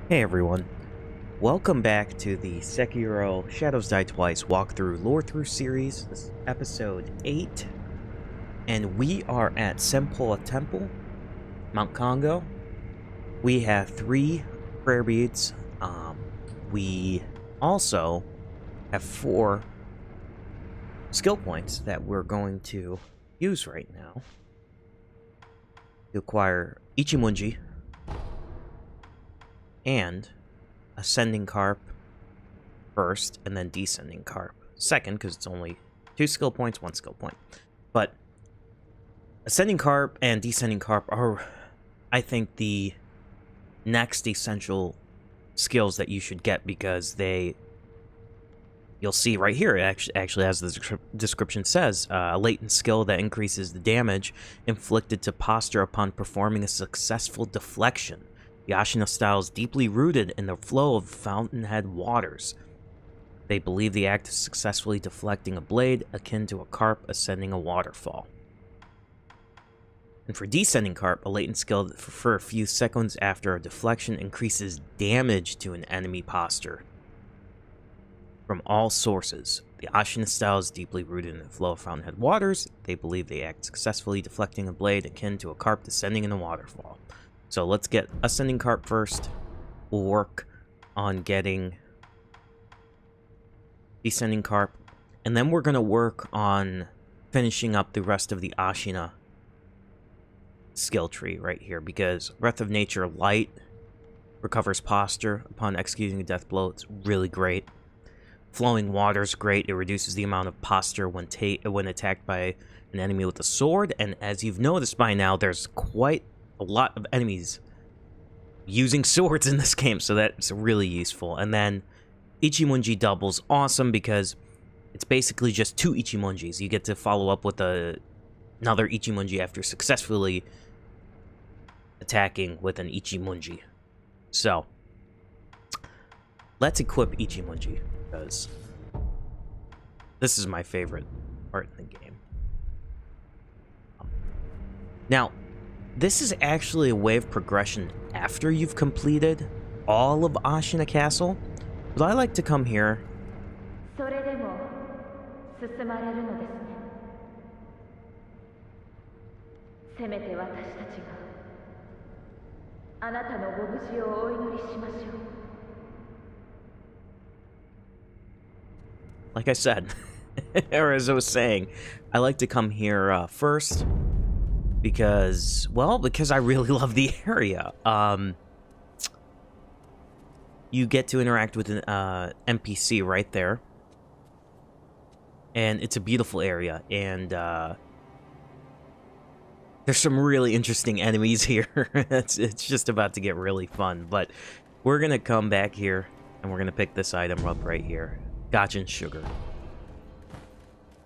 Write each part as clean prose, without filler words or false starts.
Hey everyone, welcome back to the Sekiro Shadows Die Twice walkthrough Lorethrough series. This is episode 8, and we are at Senpou Temple, Mount Congo. We have 3 prayer beads. We also have 4 skill points that we're going to use right now to acquire Ichimunji and Ascending Carp first, and then Descending Carp second, because it's only 2 skill points, 1 skill point. But Ascending Carp and Descending Carp are, I think, the next essential skills that you should get, because you'll see right here, it actually, as the description says, a latent skill that increases the damage inflicted to posture upon performing a successful deflection. The Ashina style is deeply rooted in the flow of fountainhead waters. They believe the act of successfully deflecting a blade akin to a carp ascending a waterfall. And for Descending Carp, a latent skill that for a few seconds after a deflection increases damage to an enemy posture from all sources. The Ashina style is deeply rooted in the flow of fountainhead waters. They believe they act successfully deflecting a blade akin to a carp descending in a waterfall. So let's get Ascending Carp first. We'll work on getting Descending Carp, and then we're going to work on finishing up the rest of the Ashina skill tree right here, because Breath of Nature Light recovers posture upon executing a death blow. It's really great. Flowing Water's great. It reduces the amount of posture when attacked by an enemy with a sword, and as you've noticed by now, there's quite a lot of enemies using swords in this game, so that's really useful. And then Ichimunji doubles, awesome, because it's basically just 2 Ichimunjis. You get to follow up with another Ichimunji after successfully attacking with an Ichimunji. So let's equip Ichimunji, because this is my favorite part in the game. Now, this is actually a way of progression after you've completed all of Ashina Castle, but I like to come here. Like I said, or as I was saying, I like to come here first. Because I really love the area. You get to interact with an NPC right there. And it's a beautiful area. And there's some really interesting enemies here. It's just about to get really fun. But we're going to come back here, and we're going to pick this item up right here. Gajin Sugar.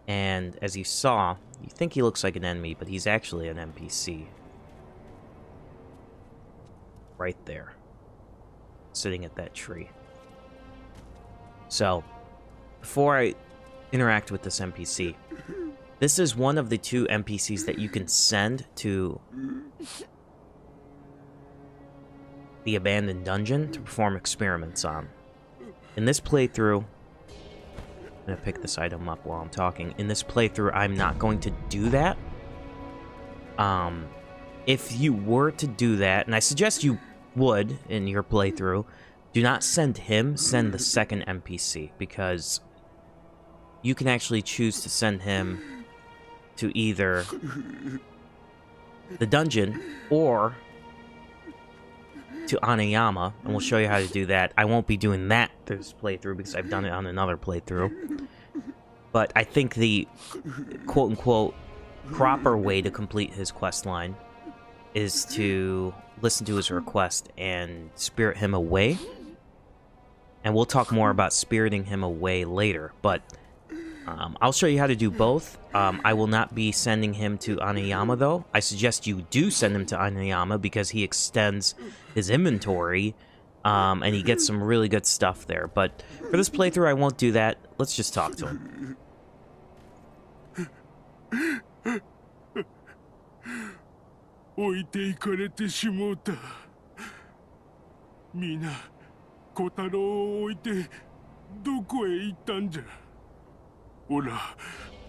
And as you saw, you think he looks like an enemy, but he's actually an NPC. Right there. Sitting at that tree. So, before I interact with this NPC, this is one of the 2 NPCs that you can send to the abandoned dungeon to perform experiments on. In this playthrough, I'm going to pick this item up while I'm talking. In this playthrough, I'm not going to do that. If you were to do that, and I suggest you would in your playthrough, do not send him, send the second NPC, because you can actually choose to send him to either the dungeon or to Anayama, and we'll show you how to do that. I won't be doing that this playthrough because I've done it on another playthrough. But I think the quote-unquote proper way to complete his quest line is to listen to his request and spirit him away. And we'll talk more about spiriting him away later, but I'll show you how to do both. I will not be sending him to Anayama, though. I suggest you do send him to Anayama because he extends his inventory, and he gets some really good stuff there. But for this playthrough, I won't do that. Let's just talk to him. 置いていかれてしもうた。みんな小太郎を置いてどこへ行ったんじゃ。おら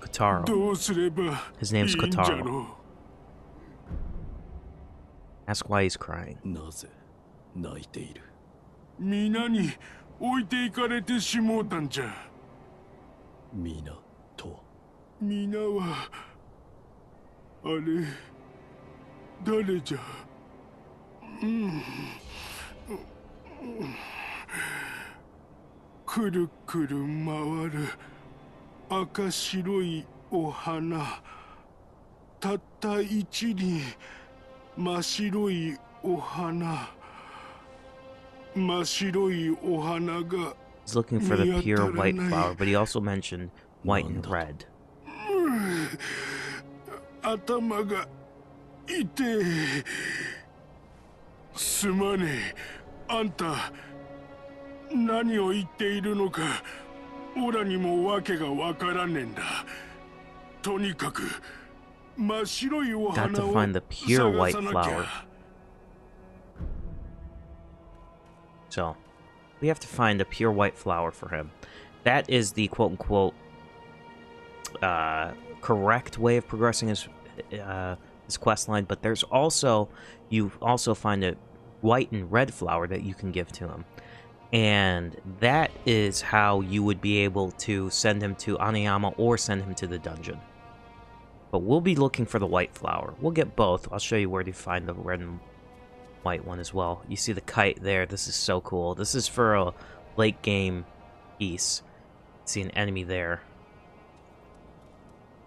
Kotaro. どうすれば His い name's いんじゃ Kotaro. ろう。 Ask why he's crying. なぜ泣いている。皆に置いていかれてしもうたんじゃ。皆とは。皆はあれ誰じゃ。くるくる回る赤白いお花、たった一輪真っ白いお花、真っ白いお花が He's looking for the pure white flower, but he also mentioned white and red. 頭が痛え。すまねえ。あんた何を言っているのかオラにも訳がわからねえんだ。とにかく真っ白いお Got 花 to を find the pure 探 white さなき flower. ゃ。 So, we have to find a pure white flower for him. That is the quote-unquote correct way of progressing his quest line, but there's also, you also find a white and red flower that you can give to him. And that is how you would be able to send him to Anayama or send him to the dungeon. But we'll be looking for the white flower. We'll get both. I'll show you where to find the red and white one as well. You see the kite there. This is so cool. This is for a late game piece. See an enemy there.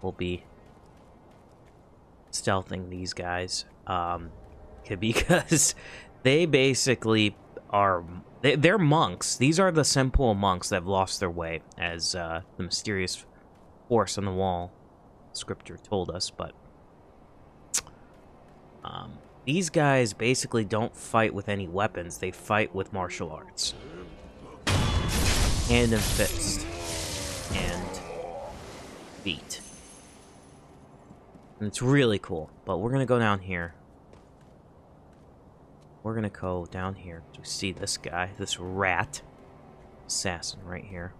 We'll be stealthing these guys. Because they basically are... They're monks. These are the Senpou monks that have lost their way, as the mysterious force on the wall scripture told us, but... these guys basically don't fight with any weapons. They fight with martial arts. Hand and fist. And feet. And it's really cool. But we're gonna go down here. We're gonna go down here to see this guy, this rat assassin right here.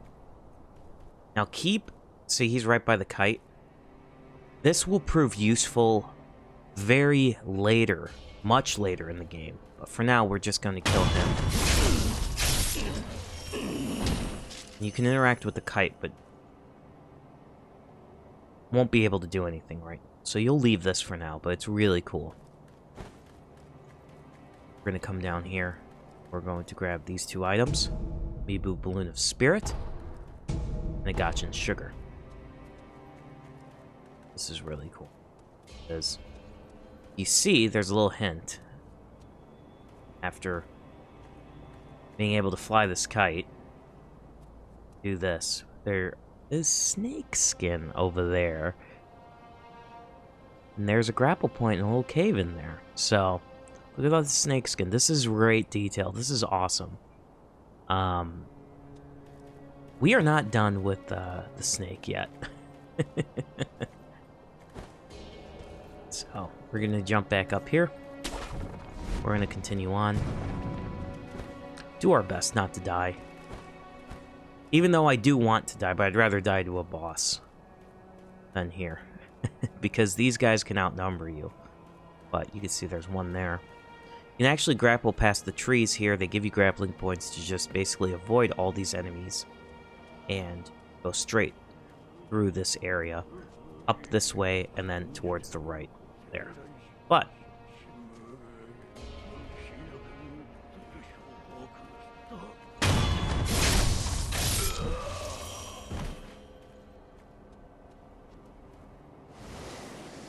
Now keep... See, he's right by the kite. This will prove useful very later, much later in the game. But for now, we're just gonna kill him. You can interact with the kite, but won't be able to do anything, right? So you'll leave this for now, but it's really cool. We're gonna come down here. We're going to grab these two items. Mibu Balloon of Spirit. And a Gachin Sugar. This is really cool. Because you see, there's a little hint. After being able to fly this kite, do this. There is snake skin over there. And there's a grapple point and a little cave in there. So, look at all the snake skin. This is great detail. This is awesome. We are not done with the snake yet. So, we're gonna jump back up here. We're gonna continue on. Do our best not to die. Even though I do want to die, but I'd rather die to a boss than here. Because these guys can outnumber you. But you can see there's one there. You can actually grapple past the trees here. They give you grappling points to just basically avoid all these enemies. And go straight through this area. Up this way, and then towards the right. There. But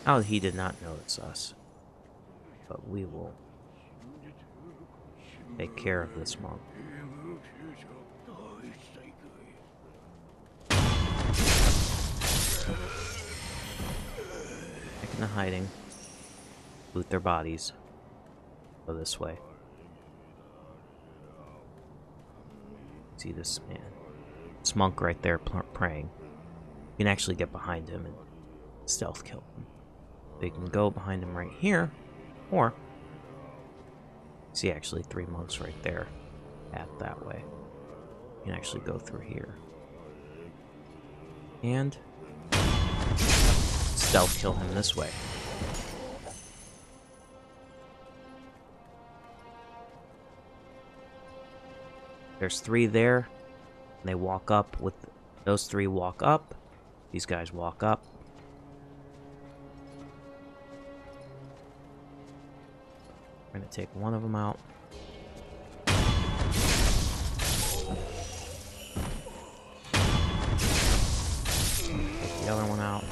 oh, he did not notice us. But we will take care of this monk. Back into hiding. Loot their bodies. Go this way. See this man. This monk right there praying. You can actually get behind him and stealth kill him. They can go behind him right here, or See, actually, 3 monks right there. Path that way. You can actually go through here. And stealth kill him this way. There's 3 there. And they walk up with... Those 3 walk up. These guys walk up. We're going to take one of them out. Take the other one out.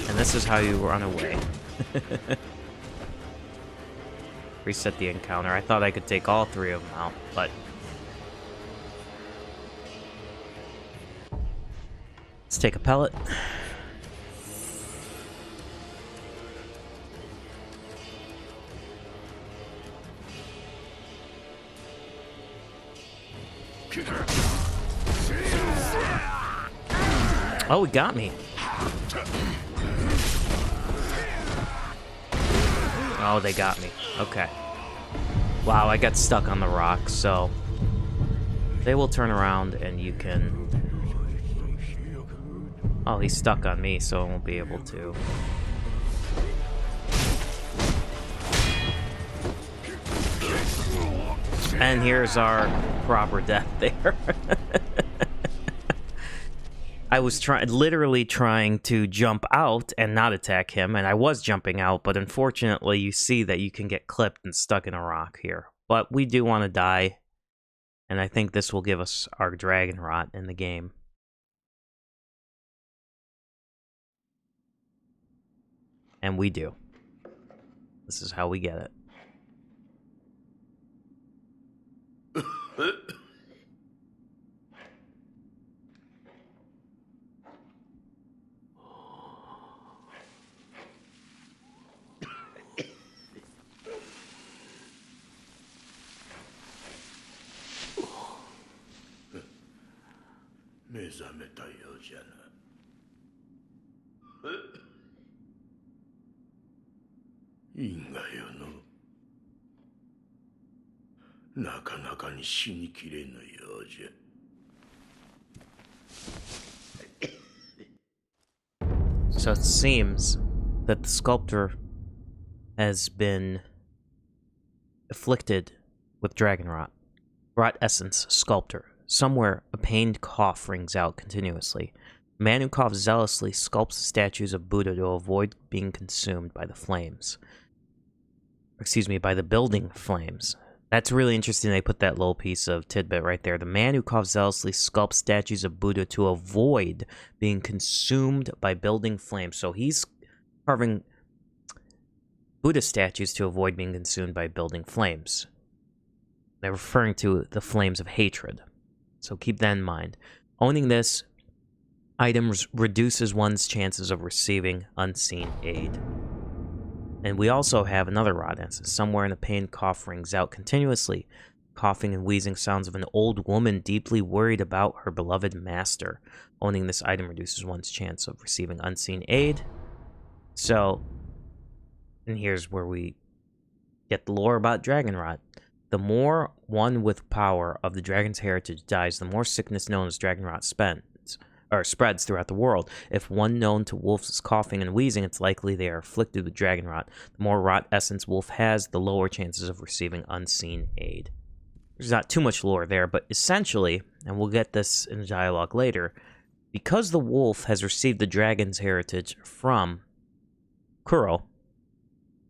And this is how you run away. Reset the encounter. I thought I could take all 3 of them out, but... Let's take a pellet. Oh, it got me. Oh, they got me. Okay. Wow, I got stuck on the rock, so... They will turn around and you can... Oh, he's stuck on me, so I won't be able to. And here's our proper death there. I was literally trying to jump out and not attack him, and I was jumping out, but unfortunately you see that you can get clipped and stuck in a rock here. But we do want to die, and I think this will give us our dragon rot in the game. And we do. This is how we get it. So it seems that the sculptor has been afflicted with dragon rot. Rot essence, sculptor. Somewhere, a pained cough rings out continuously. A man who coughs zealously sculpts the statues of Buddha to avoid being consumed by the flames. Excuse me, by the building flames. That's really interesting. They put that little piece of tidbit right there. The man who coughs zealously sculpts statues of Buddha to avoid being consumed by building flames. So he's carving Buddha statues to avoid being consumed by building flames. They're referring to the flames of hatred. So keep that in mind. Owning this item reduces one's chances of receiving unseen aid. And we also have another rot essence. Somewhere in a pain, cough rings out continuously. Coughing and wheezing sounds of an old woman deeply worried about her beloved master. Owning this item reduces one's chance of receiving unseen aid. So, and here's where we get the lore about dragon rot. The more one with power of the dragon's heritage dies, the more sickness known as dragon rot spreads throughout the world. If one known to wolves is coughing and wheezing, it's likely they are afflicted with dragon rot. The more rot essence wolf has, the lower chances of receiving unseen aid. There's not too much lore there, but essentially, and we'll get this in the dialogue later, because the wolf has received the dragon's heritage from Kuro,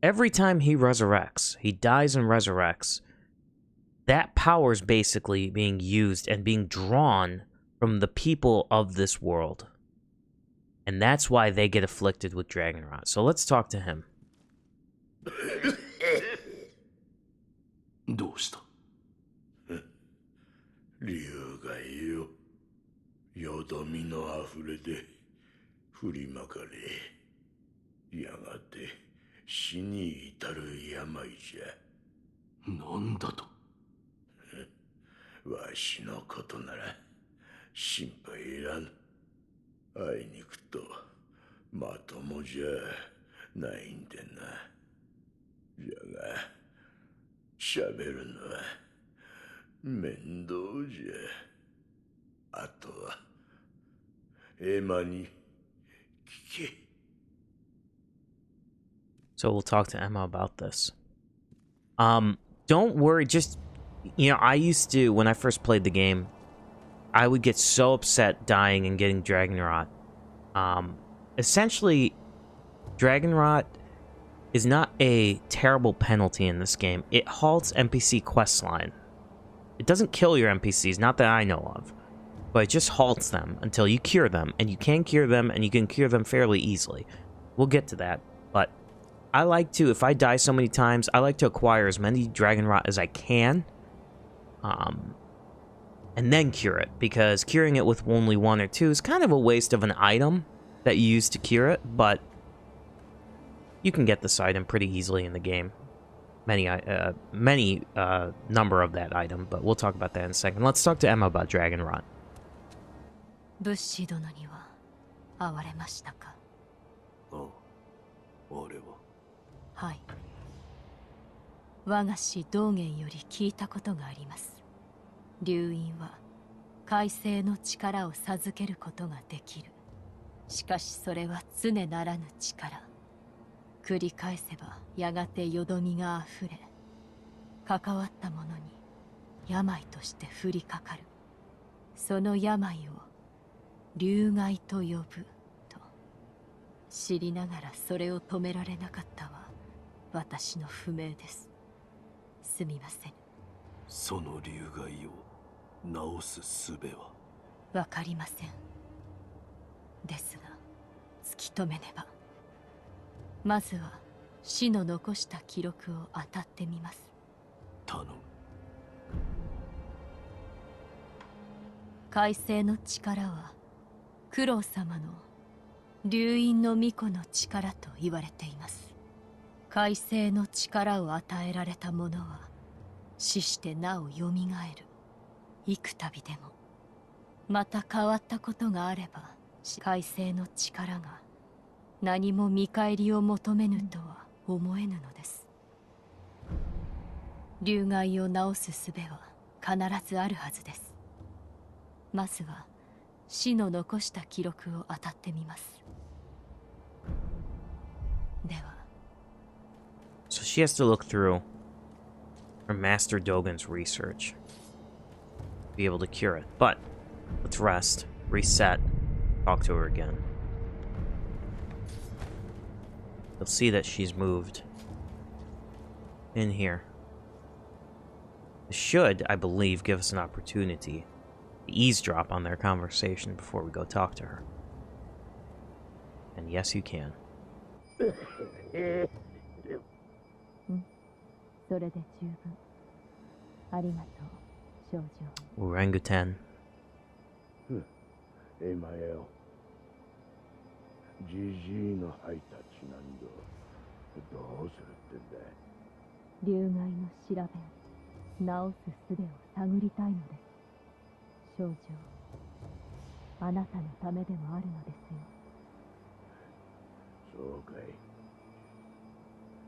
every time he resurrects, he dies and resurrects, that power is basically being used and being drawn from the people of this world. And that's why they get afflicted with dragon rot. So let's talk to him. どうした？竜がよ、よどみのあふれで振りまかれ、やがて死に至る病じゃ。なんだと？わしのことなら心配いらん。会いに行くとまともじゃないんでな。じゃが喋るのは面倒じゃ。あとはエマに聞け。 So we'll talk to Emma about this. Don't worry, just, I used to, when I first played the game, I would get so upset dying and getting dragon rot. Essentially, dragon rot is not a terrible penalty in this game. It halts NPC questline. It doesn't kill your NPCs, not that I know of, but it just halts them until you cure them, and you can cure them, and you can cure them fairly easily. We'll get to that, but I like to, if I die so many times, I like to acquire as many dragon rot as I can, and then cure it, because curing it with only 1 or 2 is kind of a waste of an item that you use to cure it, but you can get this item pretty easily in the game. Many number of that item, but we'll talk about that in a second. Let's talk to Emma about dragon rot. 物資殿には会われましたか？ああ、俺は。はい。我が師道元より聞いたことがあります。流院は海星の力を授けることができる。しかしそれは常ならぬ力。繰り返せばやがてよどみがあふれ、関わった者に病として降りかかる。その病を流害と呼ぶと知りながらそれを止められなかったは私の不明です。すみません。その流害を治す術はわかりません。ですが突き止めねば。まずは死の残した記録を当たってみます。頼む。海星の力は九郎様の流院の巫女の力と言われています。海星の力を与えられた者は死してなおよみがえる。幾度でもまた変わったことがあれば海星の力が何も見返りを求めぬとは思えぬのです。流害を治す術は必ずあるはずです。まずは死の残した記録を当たってみます。では。So she has to look through her Master Dogen's research to be able to cure it. But let's rest, reset, talk to her again. You'll see that she's moved in here. This should, I believe, give us an opportunity to eavesdrop on their conversation before we go talk to her. And yes, you can. それで十分。ありがとう、少女。Orangutan. エマよ。ジジイのハイタッチなんだ。どうするってんだ。流害の調べを治す術を探りたいのです。少女、あなたのためでもあるのですよ。そうかい。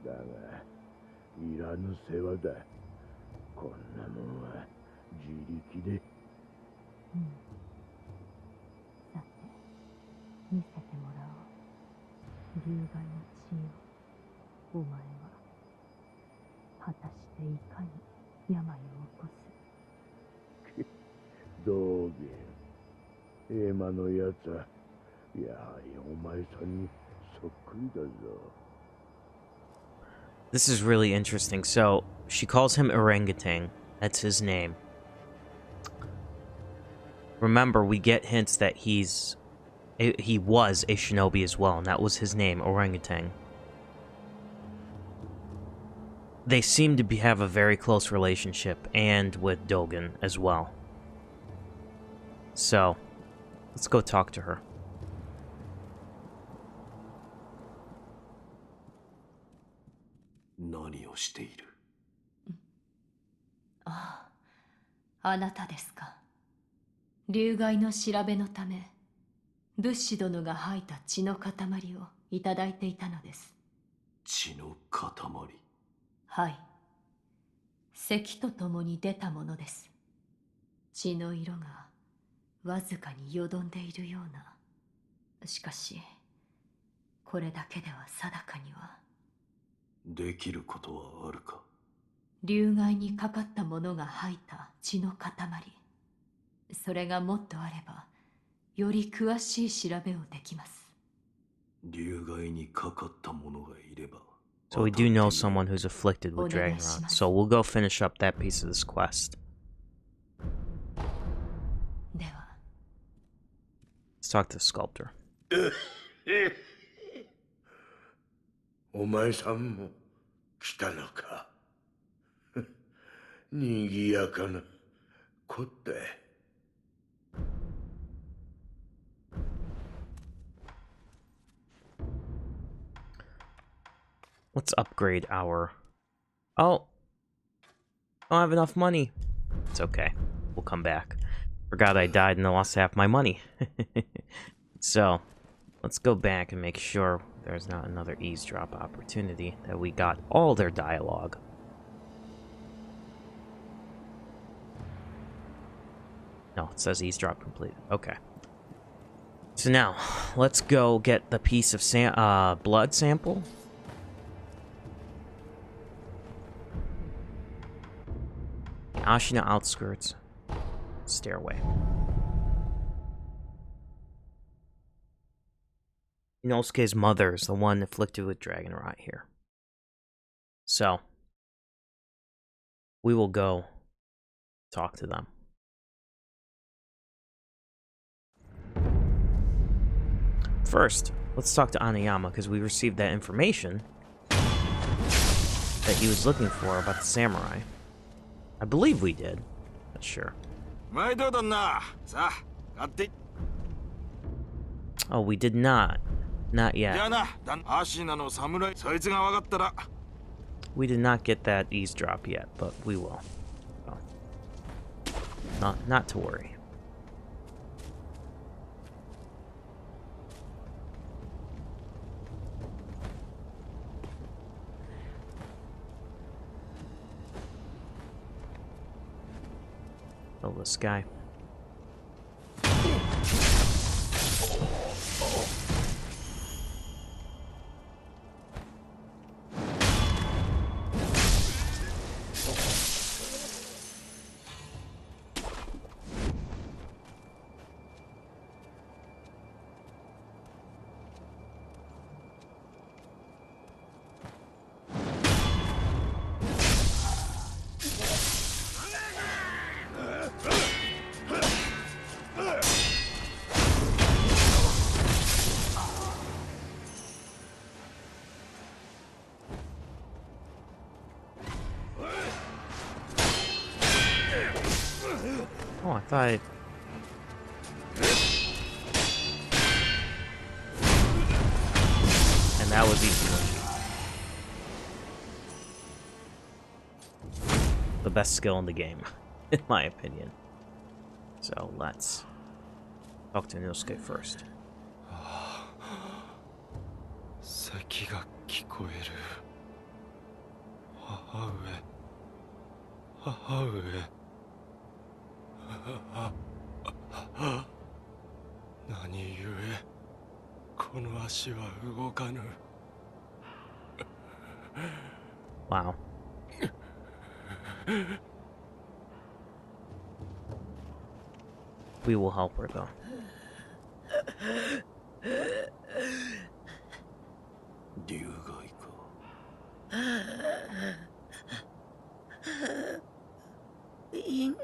だがいらぬ世話だ。こんなもんは自力で。さて、見せてもらおう。流害の血を。お前は果たしていかに病を起こす。道元、エマのやつはやはりお前さんにそっくりだぞ。This is really interesting. So, she calls him Orangutan. That's his name. Remember, we get hints that he was a shinobi as well, and that was his name, Orangutan. They seem to have a very close relationship, and with Dogen as well. So, let's go talk to her. 何をしている？ああ、あなたですか。竜害の調べのため、仏師殿が吐いた血の塊をいただいていたのです。血の塊。はい。咳とともに出たものです。血の色がわずかによどんでいるような。しかし、これだけでは定かには。できることはあるか。竜害にかかったものが吐いた血の塊。それがもっとあれば、より詳しい調べをできます。竜害にかかった者がいれば。 So we do know someone who's afflicted with dragon rot. So we'll go finish up that piece of this quest. では、 Let's talk to the sculptor. お前さんも来たのか。にぎやかなこって。Let's upgrade our... Oh! I don't have enough money. It's okay. We'll come back. Forgot I died and I lost half my money. So, let's go back and make sure there's not another eavesdrop opportunity, that we got all their dialogue. No, it says eavesdrop completed. Okay. So now, let's go get the piece of blood sample. Ashina outskirts. Stairway. Inosuke's mother is the one afflicted with dragon rot here. So, we will go talk to them. First, let's talk to Anayama, because we received that information that he was looking for about the samurai. I believe we did. Not sure. Oh, we did not. Not yet. We did not get that eavesdrop yet, but we will. So, not to worry. Oh, this guy. Oh, I thought I... And that was easy. The best skill in the game, in my opinion. So let's talk to Inosuke first. 咳が聞こえる。母上。母上。何故この足は動かぬ。Wow. We will help her though. 竜害か。犬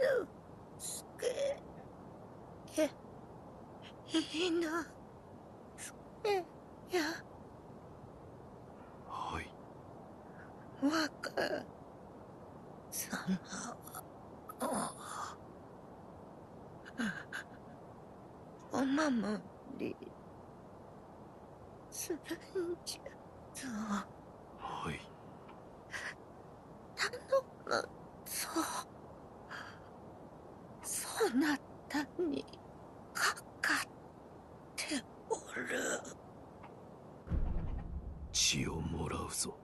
すけ犬すけやはい。若様はお守りするんじゃぞ。はい。頼むぞ。そうなったにかかっておる。血をもらうぞ。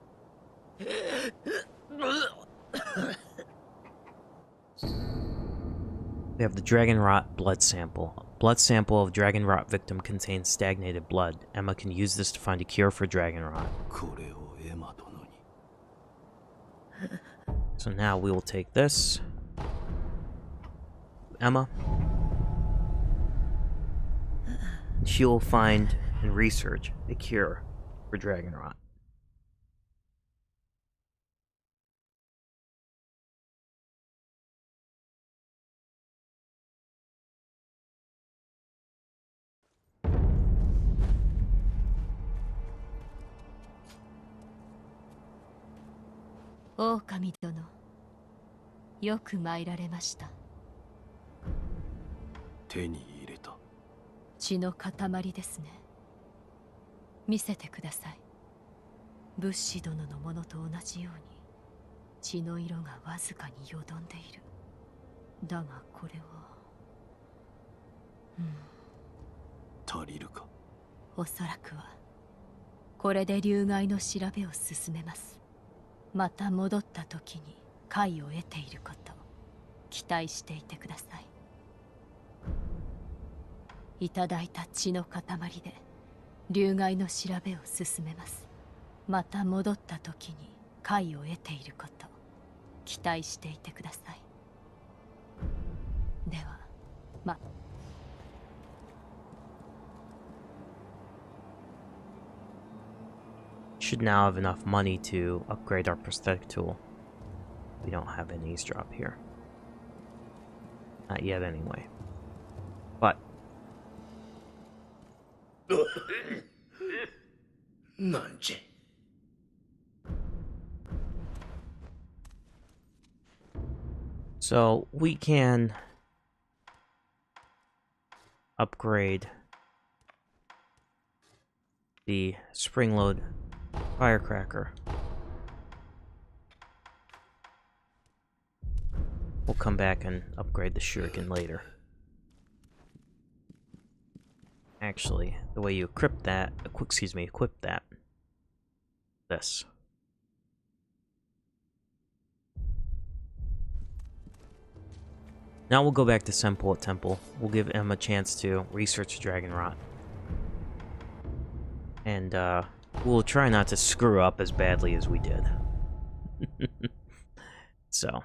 We have the Dragon Rot blood sample. Blood sample of Dragon Rot victim contains stagnated blood. Emma can use this to find a cure for Dragon Rot. これをエマ殿に。 So now we will take this. Emma. She will find and research a cure for Dragon Rot. Oh, 狼殿、よく参られました。手に入れた。血の塊ですね。見せてください。物資殿のものと同じように血の色がわずかによどんでいる。だがこれは足りるか。おそらくはこれで流害の調べを進めます。また戻った時に解を得ていること期待していてください。いただいた血の塊で流害の調べを進めます。また戻った時に解を得ていること期待していてください。ではShould now have enough money to upgrade our prosthetic tool. We don't have an eavesdrop here. Not yet anyway. But なんじゃ。 so we can upgrade the spring load firecracker. We'll come back and upgrade the shuriken later. Actually, the way you equip that, this. Now we'll go back to Senpou Temple. We'll give him a chance to research Dragon Rot. And, we'll try not to screw up as badly as we did. So.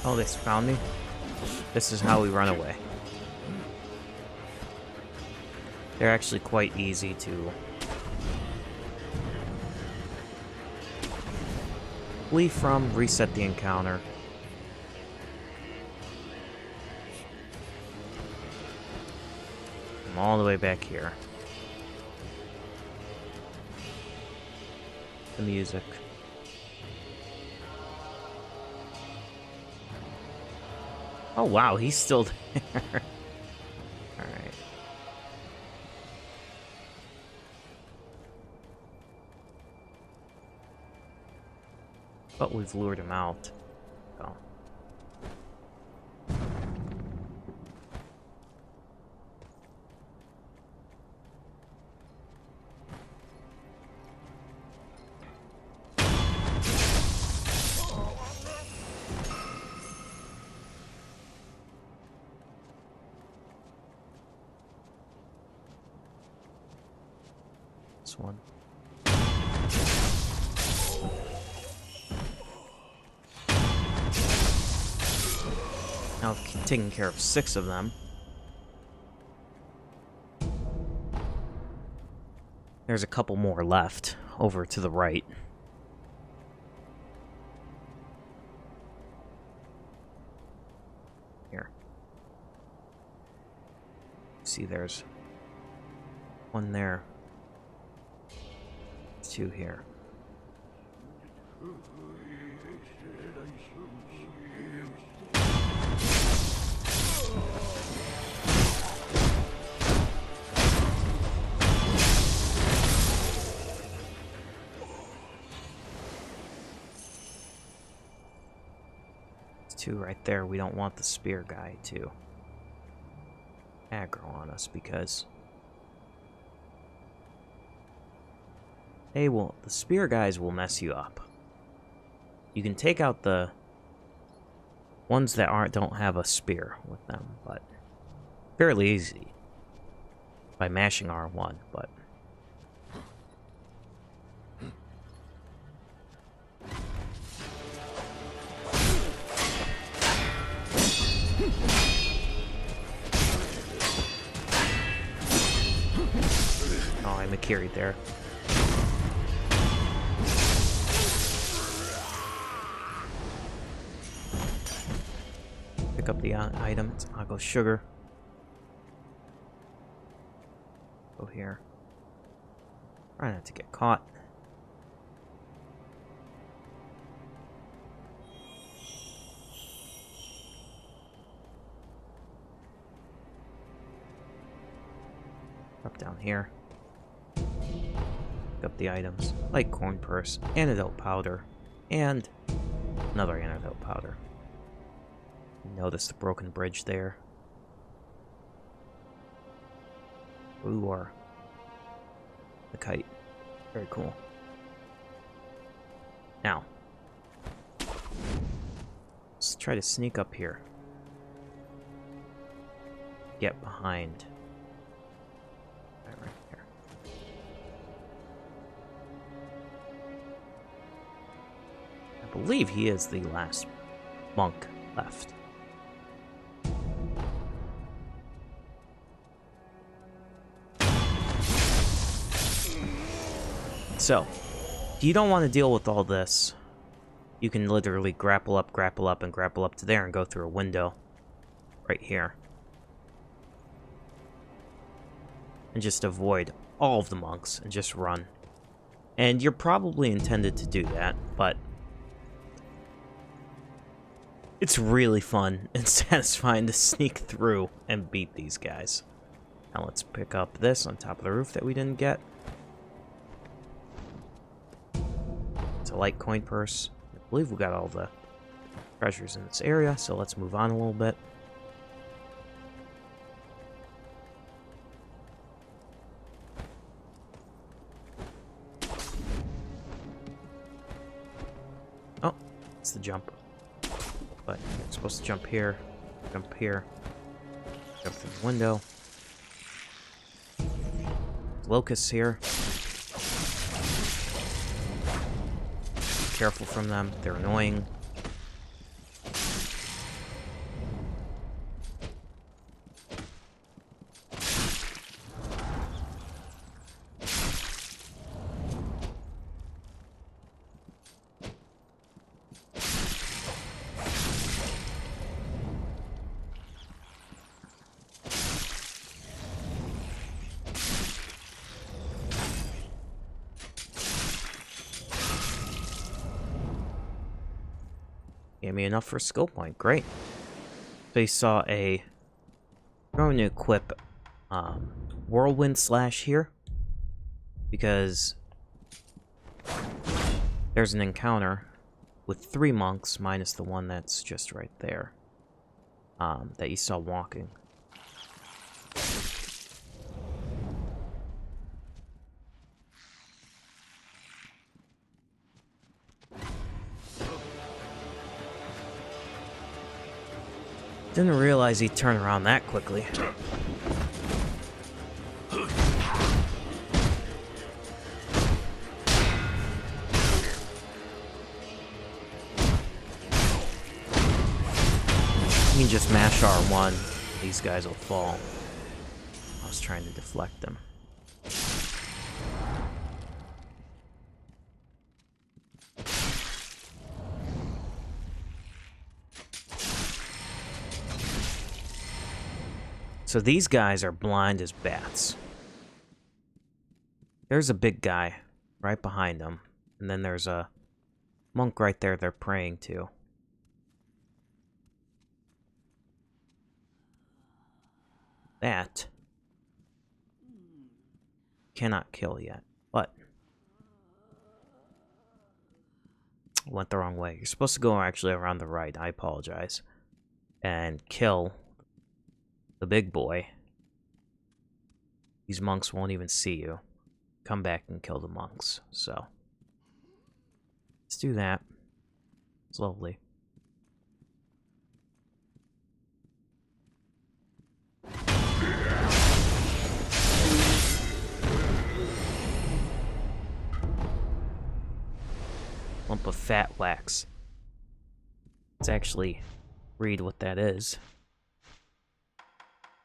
Oh, they found me? This is how we run away. They're actually quite easy to flee from, reset the encounter. I'm all the way back here. the music. Oh wow, he's still there. Alright. But we've lured him out. Oh. This one. Now I've taken care of 6 of them. There's a couple more left over to the right. Here. See, there's one there. 2 here. There's 2 right there. We don't want the spear guy to aggro on us because the spear guys will mess you up. You can take out the ones that don't have a spear with them, but fairly easy by mashing R1, but oh, I'm carried there. Pick up the item. It's Ago sugar. Go here. Try not to get caught. Up down here. Pick up the items like corn purse, antidote powder, and another antidote powder. Notice the broken bridge there. Ooh, or the kite. Very cool. Now, let's try to sneak up here. Get behind. Right here. I believe he is the last monk left. So, if you don't want to deal with all this, you can literally grapple up, and grapple up to there and go through a window right here. And just avoid all of the monks and just run. And you're probably intended to do that, but it's really fun and satisfying to sneak through and beat these guys. Now let's pick up this on top of the roof that we didn't get. It's a light coin purse. I believe we got all the treasures in this area, so let's move on a little bit. Oh, it's the jump. But you're supposed to jump here, jump here, jump through the window. Locusts here. Be careful from them, they're annoying. Gave me enough for a skill point. Great. So you saw a... I'm going to equip Whirlwind Slash here. Because there's an encounter with 3 monks, minus the one that's just right there. That you saw walking. Didn't realize he'd turn around that quickly. You can just mash R1. These guys will fall. I was trying to deflect them. So these guys are blind as bats. There's a big guy right behind them. And then there's a monk right there they're praying to. That cannot kill yet, but went the wrong way. You're supposed to go actually around the right. I apologize. And kill the big boy. These monks won't even see you. Come back and kill the monks. So let's do that. It's lovely. Lump of fat wax. Let's actually read what that is.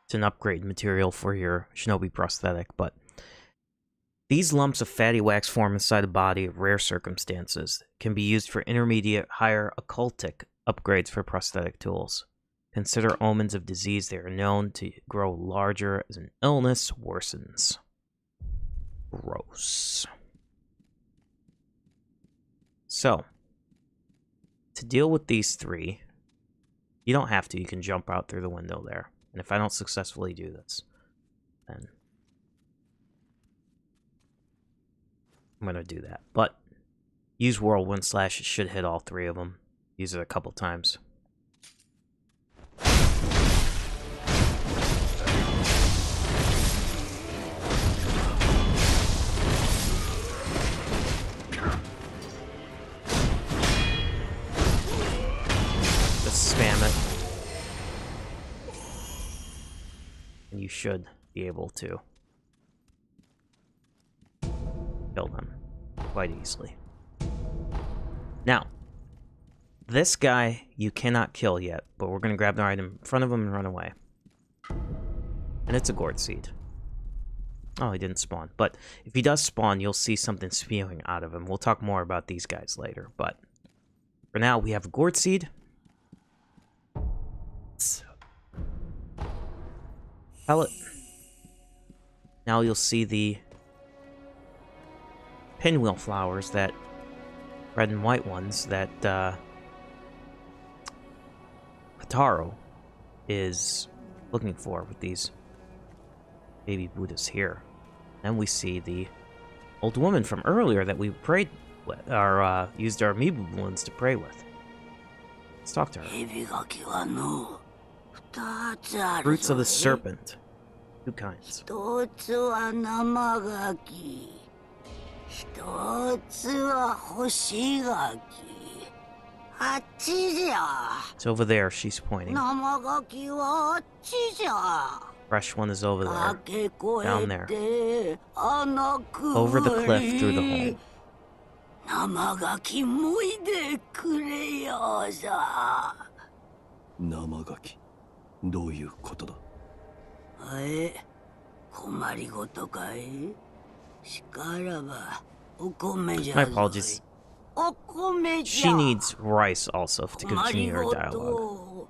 It's an upgrade material for your shinobi prosthetic, but these lumps of fatty wax form inside the body of rare circumstances. Can be used for intermediate, higher occultic upgrades for prosthetic tools. Consider omens of disease. They are known to grow larger as an illness worsens. Gross. So, to deal with these 3, you don't have to. You can jump out through the window there. And if I don't successfully do this, then I'm going to do that. But use Whirlwind Slash. It should hit all 3 of them. Use it a couple times. Just spam it. And you should be able to kill them quite easily. Now, this guy you cannot kill yet, but we're going to grab the item in front of him and run away. And it's a gourd seed. Oh, he didn't spawn. But if he does spawn, you'll see something spewing out of him. We'll talk more about these guys later. But for now, we have a gourd seed. Pellet. Now you'll see the pinwheel flowers, that red and white ones that Hataro is looking for with these baby Buddhas here. Then we see the old woman from earlier that we prayed with, or used our amiibo balloons to pray with. Let's talk to her. Fruits of the serpent. 2 kinds. 一つは生柿、一つは干し柿。あっちじゃ。It's over there, she's pointing. 生柿はあっちじゃ。 Fresh one is over there. Down there. 穴くぐり。 Over the cliff through the hole. 生柿もいでくれよさ。生ガキ、どういうことだ。困りごとかい。しからばお米じゃ。 My apologies. お米じゃ。 She needs rice also to continue her dialogue.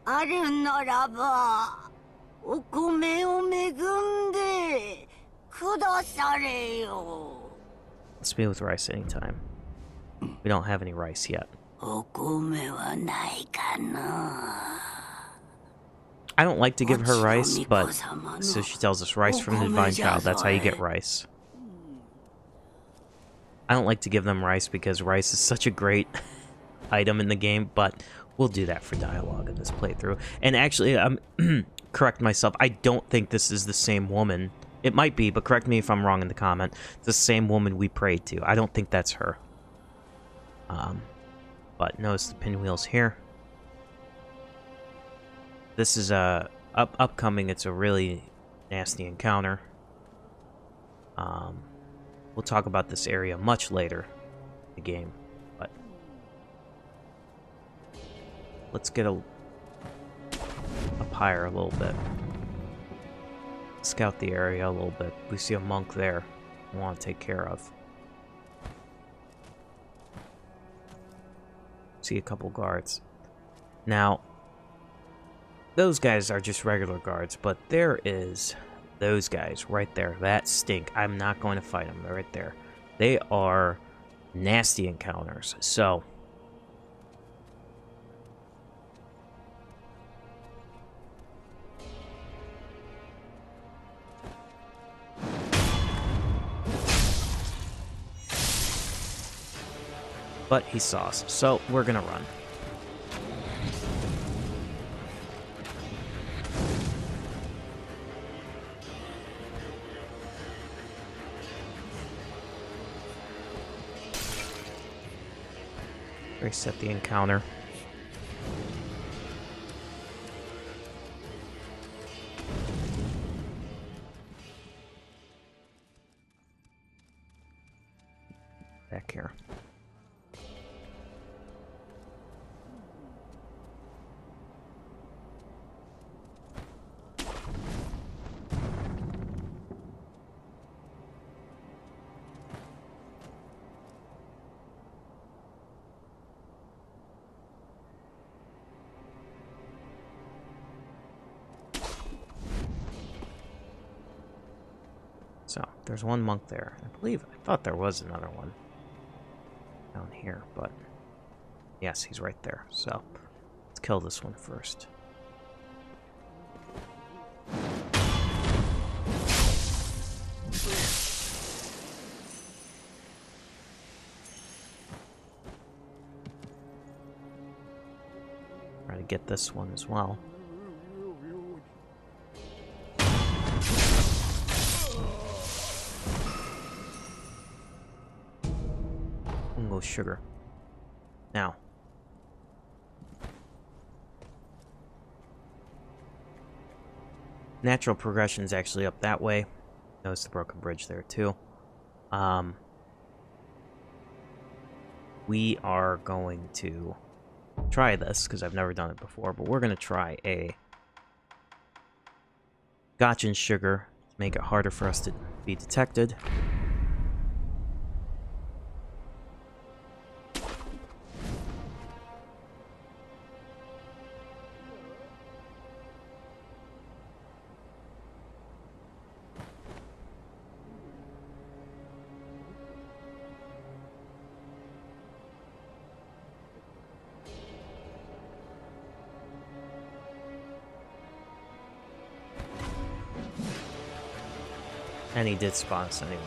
あるならばお米を恵んでくだされよ。 Let's be with rice anytime. We don't have any rice yet. お米はないかな。 I don't like to give her rice, but so she tells us rice from the divine child. That's how you get rice. I don't like to give them rice because rice is such a great item in the game, but we'll do that for dialogue in this playthrough. And actually, correct myself, I don't think this is the same woman. It might be, but correct me if I'm wrong in the comment. It's the same woman we prayed to. I don't think that's her. But notice the pinwheels here. This is upcoming. It's a really nasty encounter. We'll talk about this area much later in the game, but let's get up higher a little bit. Scout the area a little bit. We see a monk there we want to take care of. See a couple guards. Now, those guys are just regular guards, but there is those guys right there. That stink. I'm not going to fight them. They're right there. They are nasty encounters. So, but he saw us, so we're gonna run. Reset the encounter. Back here. So, there's one monk there. I thought there was another one down here, but yes, he's right there. So, let's kill this one first. Try to get this one as well. Sugar. Now, natural progression is actually up that way. Notice the broken bridge there too. We are going to try this because I've never done it before, but we're going to try a gotcha sugar to make it harder for us to be detected. And he did spawn us anyway.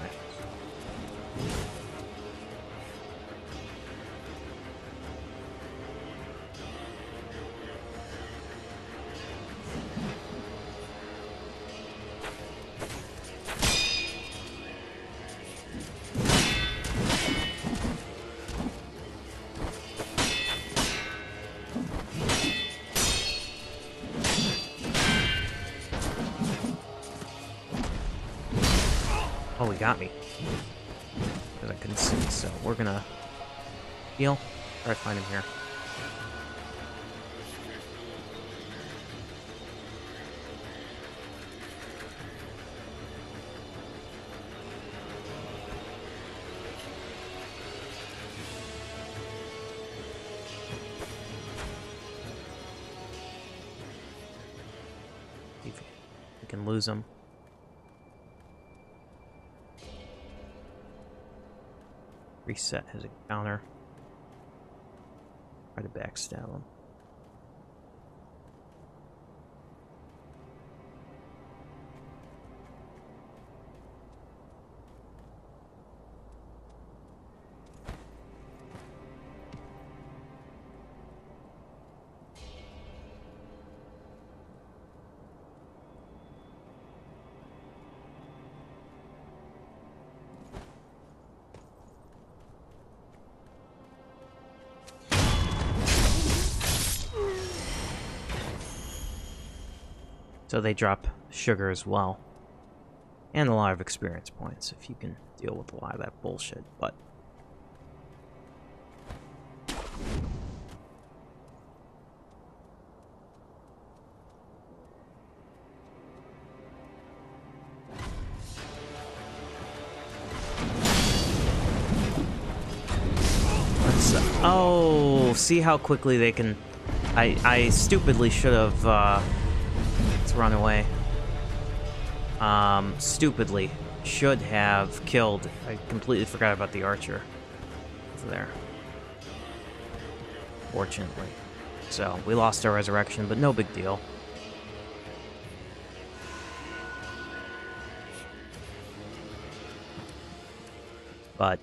Oh, he got me. Because I couldn't see, so we're gonna heal. Try to find him here. If we can lose him. Reset his encounter. Try to backstab him. So they drop sugar as well. And a lot of experience points if you can deal with a lot of that bullshit, but... Oh, see how quickly they can... I stupidly should have, let's run away. Stupidly should have killed... I completely forgot about the archer. It's there. Fortunately. So, we lost our resurrection, but no big deal. But...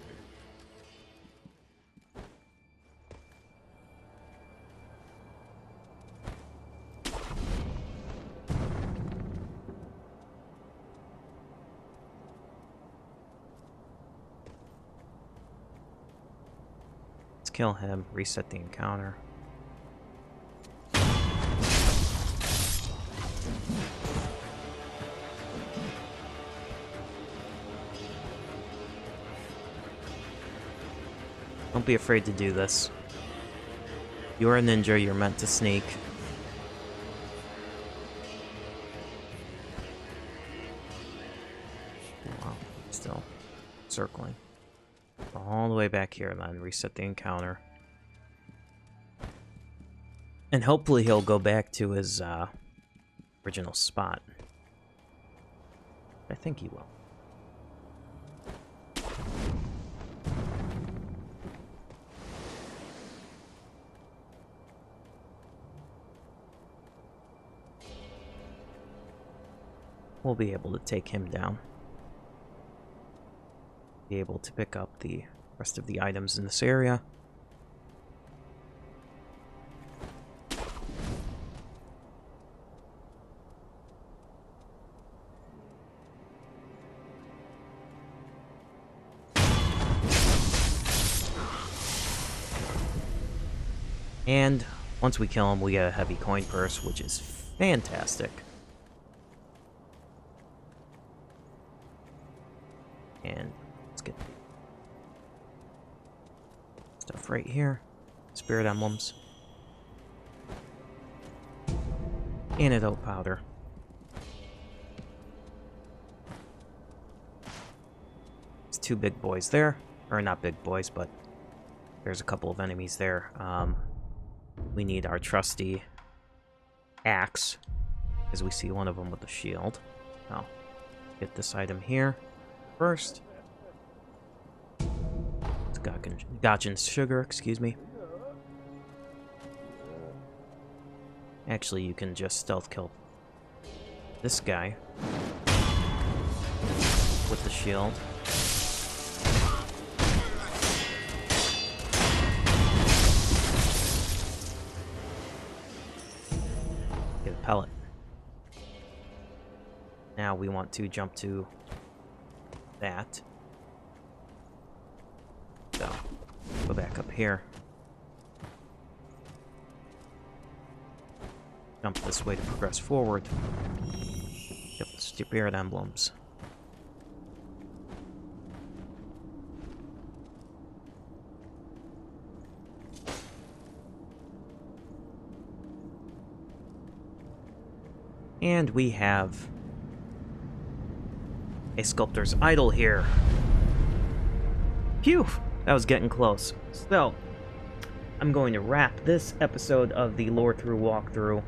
kill him, reset the encounter. Don't be afraid to do this. You're a ninja, you're meant to sneak. Wow, still circling. All the way back here, then reset the encounter. And hopefully he'll go back to his original spot. I think he will. We'll be able to take him down. Be able to pick up the rest of the items in this area. And once we kill him, we get a heavy coin purse, which is fantastic. And let's get stuff right here. Spirit emblems. Antidote powder. There's two big boys there. Or not big boys, but there's a couple of enemies there. We need our trusty axe, as we see one of them with a shield. Now, get this item here first. It's Gachin's sugar, excuse me. Actually, you can just stealth kill this guy with the shield. Get a pellet. Now we want to jump to that. So, go back up here. Jump this way to progress forward. Get the spirit emblems. And we have a sculptor's idol here. Phew! That was getting close. So, I'm going to wrap this episode of the Lorethrough walkthrough.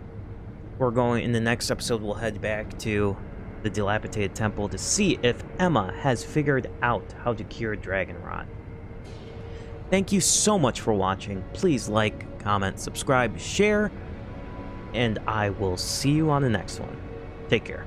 In the next episode, we'll head back to the dilapidated temple to see if Emma has figured out how to cure Dragon Rot. Thank you so much for watching. Please like, comment, subscribe, share, and I will see you on the next one. Take care.